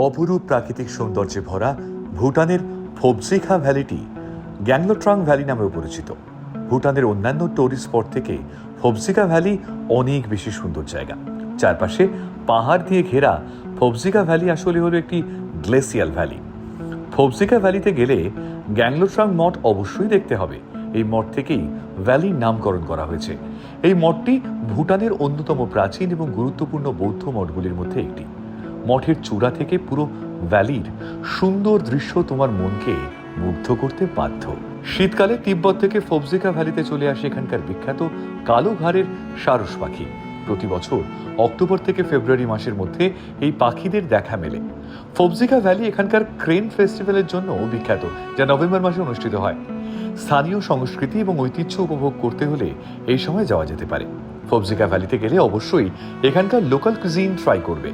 অপরূপ প্রাকৃতিক সৌন্দর্যে ভরা ভুটানের ফোবজিখা ভ্যালিটি গ্যাংলোট্রাং ভ্যালি নামেও পরিচিত। ভুটানের অন্যান্য টুরিস্ট স্পট থেকে ফোবজিখা ভ্যালি অনেক বেশি সুন্দর জায়গা। চারপাশে পাহাড় দিয়ে ঘেরা ফোবজিখা ভ্যালি আসলে হলো একটি গ্লেসিয়াল ভ্যালি। ফোবজিখা ভ্যালিতে গেলে গ্যাংলোট্রাং মঠ অবশ্যই দেখতে হবে। এই মঠ থেকেই ভ্যালির নামকরণ করা হয়েছে। এই মঠটি ভুটানের অন্যতম প্রাচীন এবং গুরুত্বপূর্ণ বৌদ্ধ মঠগুলির মধ্যে একটি। মঠের চূড়া থেকে পুরো ভ্যালির সুন্দর দৃশ্য তোমার মনকে মুগ্ধ করতে বাধ্য। শীতকালে তিব্বত থেকে ফোবজিখা ভ্যালিতে চলে আসে এখানকার বিখ্যাত কালো ঘাড়ের সারস পাখি। প্রতি বছর অক্টোবর থেকে ফেব্রুয়ারি মাসের মধ্যে এই পাখিদের দেখা মেলে। ফোবজিখা ভ্যালি এখানকার ক্রেন ফেস্টিভ্যালের জন্য বিখ্যাত, যা নভেম্বর মাসে অনুষ্ঠিত হয়। স্থানীয় সংস্কৃতি এবং ঐতিহ্য উপভোগ করতে হলে এই সময় যাওয়া যেতে পারে। ফোবজিখা ভ্যালিতে গেলে অবশ্যই এখানকার লোকাল কুজিন ট্রাই করবে।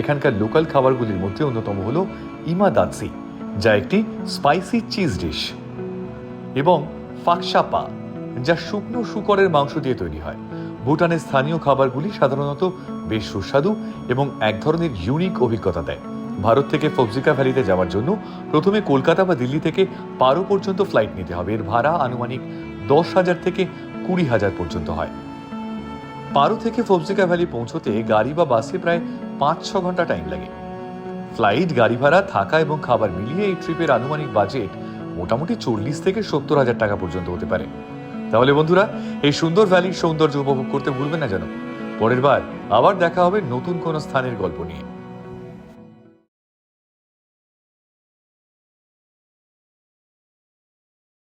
এখানকার লোকাল খাবারগুলির মধ্যে অন্যতম হলো ইমাদাৎসি, যা একটি স্পাইসি চিজ ডিশ, এবং ফাকসাপা, যা শুকনো শূকরের মাংস দিয়ে তৈরি হয়। ভুটানের স্থানীয় খাবারগুলি সাধারণত বেশ সুস্বাদু এবং এক ধরনের ইউনিক অভিজ্ঞতা দেয়। ভারত থেকে ফোবজিখা ভ্যালিতে যাওয়ার জন্য প্রথমে কলকাতা বা দিল্লি থেকে পারো পর্যন্ত ফ্লাইট নিতে হবে। এর ভাড়া আনুমানিক 10,000 থেকে 20,000 পর্যন্ত হয়। পারো থেকে ফোবজিখা ভ্যালি পৌঁছতে গাড়ি বা বাসে প্রায় 5-6 ঘন্টা টাইম লাগে। ফ্লাইট, গাড়ি ভাড়া, থাকা এবং খাবার মিলিয়ে এই ট্রিপের আনুমানিক বাজেট মোটামুটি 40 থেকে 70,000 টাকা পর্যন্ত হতে পারে। তাহলে বন্ধুরা, এই সুন্দর ভ্যালির সৌন্দর্য উপভোগ করতে ভুলবেন না যেন। পরের বার আবার দেখা হবে নতুন কোনো স্থানের গল্প নিয়ে।